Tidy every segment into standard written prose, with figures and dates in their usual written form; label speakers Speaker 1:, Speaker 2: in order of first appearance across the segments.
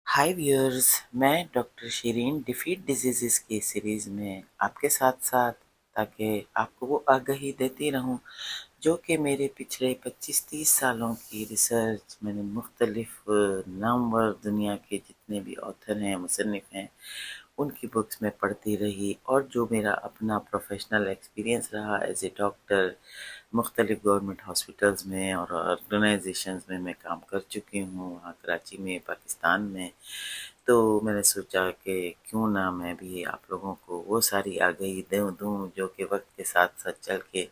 Speaker 1: हाय viewers, मैं doctor Shirin defeat disease की series में आपके साथ साथ ताकि आपको वो आगाही देती रहूं जो कि मेरे पिछले 25-30 सालों की रिसर्च मैंने मुख्तलिफ नामवर दुनिया के जितने भी ऑथर हैं, मुसन्निफ़ हैं, उनकी बुक्स में पढ़ती रही और जो मेरा अपना प्रोफेशनल एक्सपीरियंस रहा एज ए डॉक्टर मुख्तलिफ गवर्नमेंट हॉस्पिटल्स में और ऑर्गेनाइजेशंस में मैं काम कर चुकी हूँ, वहाँ कराची में, पाकिस्तान में। तो मैंने सोचा कि क्यों ना मैं भी आप लोगों को वो सारी आगाही दूँ जो कि वक्त के साथ साथ चल के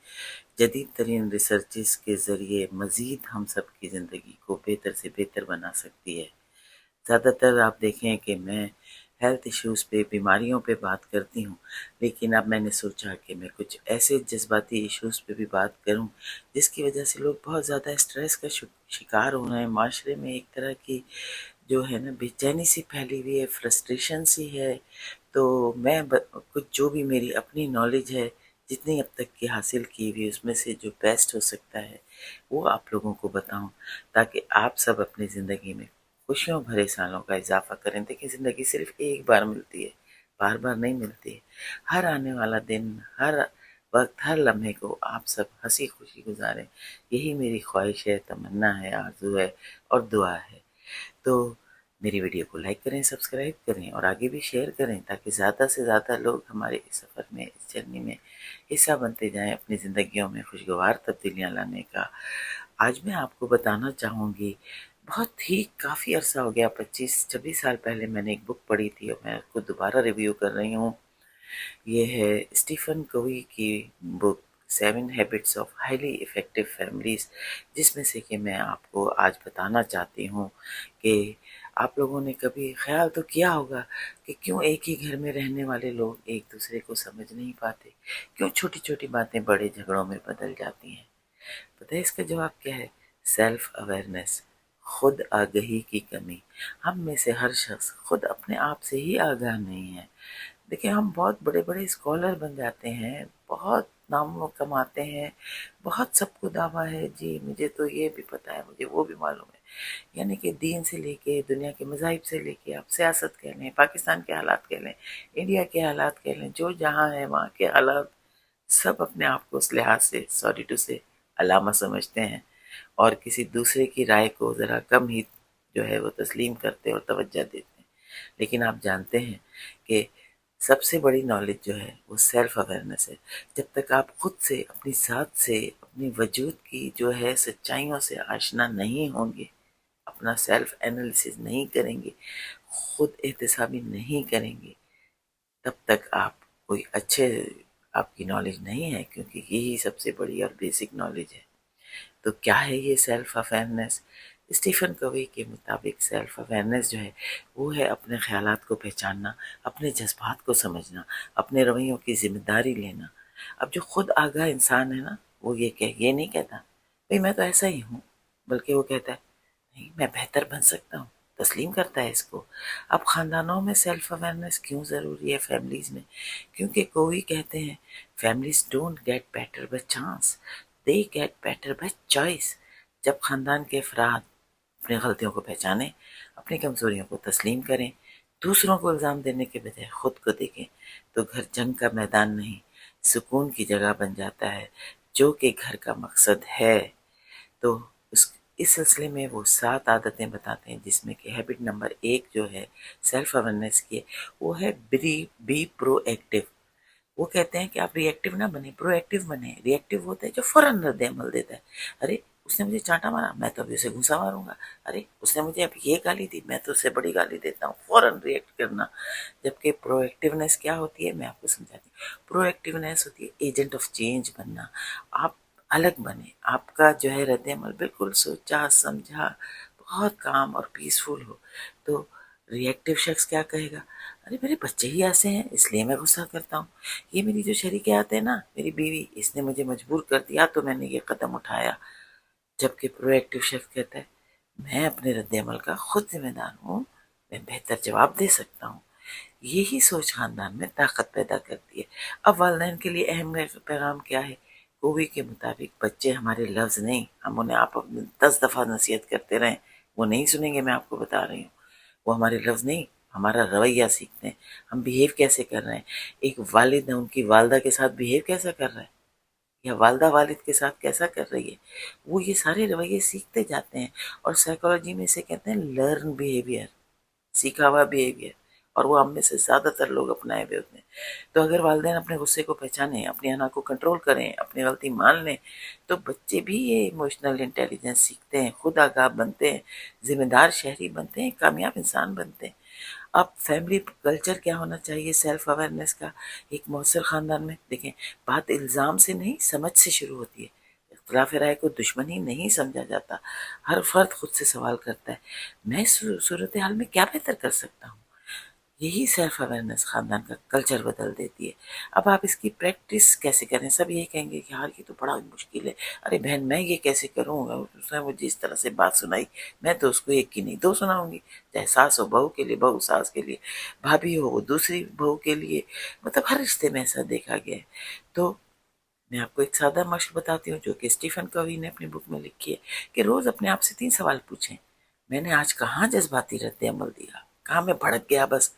Speaker 1: जदीद तरीन रिसर्चेस के ज़रिए मज़ीद हम सब की ज़िंदगी को बेहतर से बेहतर बना सकती है। ज़्यादातर आप देखें कि मैं हेल्थ इश्यूज़ पे, बीमारियों पे बात करती हूँ, लेकिन अब मैंने सोचा कि मैं कुछ ऐसे जज्बाती इश्यूज़ पे भी बात करूँ जिसकी वजह से लोग बहुत ज़्यादा स्ट्रेस का शिकार हो रहे हैं। माशरे में एक तरह की जो है ना बेचैनी सी फैली हुई है, फ्रस्ट्रेशन सी है। तो मैं कुछ जो भी मेरी अपनी नॉलेज है, जितनी अब तक की हासिल की हुई उसमें से जो बेस्ट हो सकता है वो आप लोगों को बताऊं, ताकि आप सब अपनी ज़िंदगी में खुशियों भरे सालों का इजाफा करें। देखिए, ज़िंदगी सिर्फ एक बार मिलती है, बार बार नहीं मिलती है। हर आने वाला दिन, हर वक्त, हर लम्हे को आप सब हंसी खुशी गुजारें, यही मेरी ख्वाहिश है, तमन्ना है, आरज़ू है और दुआ है। तो मेरी वीडियो को लाइक करें, सब्सक्राइब करें और आगे भी शेयर करें ताकि ज़्यादा से ज़्यादा लोग हमारे इस सफ़र में, इस जर्नी में हिस्सा बनते जाएं, अपनी ज़िंदगियों में खुशगवार तब्दीलियाँ लाने का। आज मैं आपको बताना चाहूँगी, बहुत ही काफ़ी अरसा हो गया, 25-26 साल पहले मैंने एक बुक पढ़ी थी और मैं उसको दोबारा रिव्यू कर रही हूँ। ये है स्टीफन कोवी की book 7 habits of highly effective families, जिसमें से कि मैं आपको आज बताना चाहती हूँ कि आप लोगों ने कभी ख्याल तो किया होगा कि क्यों एक ही घर में रहने वाले लोग एक दूसरे को समझ नहीं पाते, क्यों छोटी छोटी बातें बड़े झगड़ों में बदल जाती हैं। पता है इसका जवाब क्या है? सेल्फ अवेयरनेस, खुद आगाही की कमी। हम में से हर शख्स खुद अपने आप से ही आगाह नहीं है। देखिए, हम बहुत बड़े बड़े स्कॉलर बन जाते हैं, बहुत नाम कमाते हैं, बहुत सबको दावा है जी मुझे तो ये भी पता है, मुझे वो भी मालूम है। यानी कि दीन से लेके दुनिया के मज़ाहिब से लेके आप सियासत कह लें, पाकिस्तान के हालात कह लें, इंडिया के हालात कह लें, जो जहाँ है वहाँ के हालात, सब अपने आप को उस लिहाज से, सॉरी टू से, अलामा समझते हैं और किसी दूसरे की राय को ज़रा कम ही जो है वो तस्लीम करते और तवज्जो देते हैं। लेकिन आप जानते हैं कि सबसे बड़ी नॉलेज जो है वो सेल्फ अवेयरनेस है। जब तक आप खुद से, अपनी ज़ात से, अपनी वजूद की जो है सच्चाइयों से आशना नहीं होंगे, अपना सेल्फ एनालिसिस नहीं करेंगे, खुद एहतसाबी नहीं करेंगे, तब तक आप कोई अच्छे, आपकी नॉलेज नहीं है, क्योंकि यही सबसे बड़ी और बेसिक नॉलेज है। तो क्या है ये सेल्फ अवेयरनेस? स्टीफन कवी के मुताबिक सेल्फ अवेयरनेस जो है वो है अपने ख्यालात को पहचानना, अपने जज्बात को समझना, अपने रवैयों की जिम्मेदारी लेना। अब जो खुद आगाह इंसान है ना, वो ये नहीं कहता भाई मैं तो ऐसा ही हूँ, बल्कि वो कहता है नहीं, मैं बेहतर बन सकता हूँ, तस्लीम करता है इसको। अब ख़ानदानों में सेल्फ अवेयरनेस क्यों ज़रूरी है, फैमिलीज़ में? क्योंकि कोई कहते हैं families don't get better by chance, they get better by choice. जब ख़ानदान के अफराद अपनी गलतियों को पहचानें, अपनी कमज़ोरियों को तस्लीम करें, दूसरों को इल्ज़ाम देने के बजाय खुद को देखें, तो घर जंग का मैदान नहीं, सुकून की जगह बन जाता है, जो कि घर का मकसद है। तो इस सिलसिले में वो 7 आदतें बताते हैं, जिसमें कि हैबिट नंबर 1 जो है सेल्फ अवेयरनेस की, वो है बी प्रोएक्टिव। वो कहते हैं कि आप रिएक्टिव ना बने, प्रोएक्टिव बने। रिएक्टिव होता है जो फौरन रद्द अमल देता है। अरे उसने मुझे चांटा मारा, मैं तो अभी उसे घूंसा मारूंगा। अरे उसने मुझे अभी ये गाली दी, मैं तो उससे बड़ी गाली देता हूँ, फौरन रिएक्ट करना। जबकि प्रोएक्टिवनेस क्या होती है, मैं आपको समझाती हूँ। प्रोएक्टिवनेस होती है एजेंट ऑफ चेंज बनना। आप अलग बने, आपका जो है रद्द अमल बिल्कुल सोचा समझा, बहुत काम और पीसफुल हो। तो रिएक्टिव शख्स क्या कहेगा, अरे मेरे बच्चे ही ऐसे हैं इसलिए मैं गुस्सा करता हूँ, ये मेरी जो शरीके आते हैं ना, मेरी बीवी, इसने मुझे मजबूर कर दिया तो मैंने ये कदम उठाया। जबकि प्रोएक्टिव शख्स कहता है मैं अपने रद्द-ए-अमल का खुद जिम्मेदार हूँ, मैं बेहतर जवाब दे सकता हूँ। यही सोच खानदान में ताकत पैदा करती है। अब वालिदैन के लिए अहम पैगाम क्या है? कोवी के मुताबिक बच्चे हमारे लफ्ज़ नहीं, हम उन्हें आप 10 दफ़ा नसीहत करते रहें, वो नहीं सुनेंगे, मैं आपको बता रही हूँ। وہ ہمارے لفظ نہیں، ہمارا رویہ سیکھتے ہیں، ہم بیہیو کیسے کر رہے ہیں۔ ایک والد ہے، ان کی والدہ کے ساتھ بیہیو کیسا کر رہا ہے، یا والدہ والد کے ساتھ کیسا کر رہی ہے، وہ یہ سارے رویے سیکھتے جاتے ہیں، اور سائیکالوجی میں اسے کہتے ہیں لرن بیہیویئر، سیکھا ہوا بیہیویئر، اور وہ ہم میں سے زیادہ تر لوگ اپنائے ہوئے ہوتے ہیں۔ تو اگر والدین اپنے غصے کو پہچانیں، اپنی انا کو کنٹرول کریں، اپنی غلطی مان لیں، تو بچے بھی یہ ایموشنل انٹیلیجنس سیکھتے ہیں، خود آگاہ بنتے ہیں، ذمہ دار شہری بنتے ہیں، کامیاب انسان بنتے ہیں۔ اب فیملی کلچر کیا ہونا چاہیے سیلف اویئرنیس کا ایک مؤثر خاندان میں؟ دیکھیں، بات الزام سے نہیں، سمجھ سے شروع ہوتی ہے۔ اختلاف رائے کو دشمنی نہیں سمجھا جاتا، ہر فرد خود سے سوال کرتا ہے، میں صورتحال میں کیا بہتر کر سکتا ہوں؟ یہی سیلف اویئرنیس خاندان کا کلچر بدل دیتی ہے۔ اب آپ اس کی پریکٹس کیسے کریں؟ سب یہ کہیں گے کہ یار یہ تو بڑا مشکل ہے، ارے بہن میں یہ کیسے کروں، اس نے مجھے اس طرح سے بات سنائی، میں تو اس کو ایک کی نہیں دو سناؤں گی، چاہے ساس ہو بہو کے لیے، بہو ساس کے لیے، بھابھی ہو وہ دوسری بہو کے لیے، مطلب ہر رشتے میں ایسا دیکھا گیا ہے۔ تو میں آپ کو ایک سادہ مشق بتاتی ہوں جو کہ اسٹیفن کوی نے اپنی بک میں لکھی ہے، کہ روز اپنے آپ سے 3 سوال پوچھیں۔ میں نے آج کہاں جذباتی رد عمل دیا، کہاں میں بھڑک گیا، بس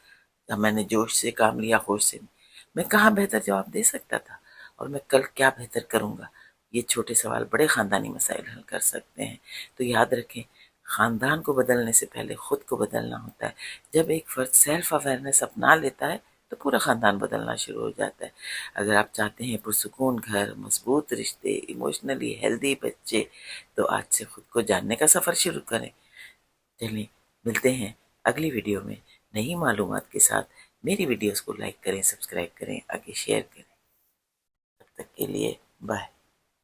Speaker 1: میں نے جوش سے کام لیا، ہوش سے نہیں، میں کہاں بہتر جواب دے سکتا تھا، اور میں کل کیا بہتر کروں گا۔ یہ چھوٹے سوال بڑے خاندانی مسائل حل کر سکتے ہیں۔ تو یاد رکھیں، خاندان کو بدلنے سے پہلے خود کو بدلنا ہوتا ہے۔ جب ایک فرد سیلف اویئرنیس اپنا لیتا ہے تو پورا خاندان بدلنا شروع ہو جاتا ہے۔ اگر آپ چاہتے ہیں پرسکون گھر، مضبوط رشتے، ایموشنلی ہیلدی بچے، تو آج سے خود کو جاننے کا سفر شروع کریں۔ چلیں، ملتے ہیں اگلی ویڈیو میں نئی معلومات کے ساتھ۔ میری ویڈیوز کو لائک کریں، سبسکرائب کریں، آگے شیئر کریں۔ تب تک کے لیے بائے۔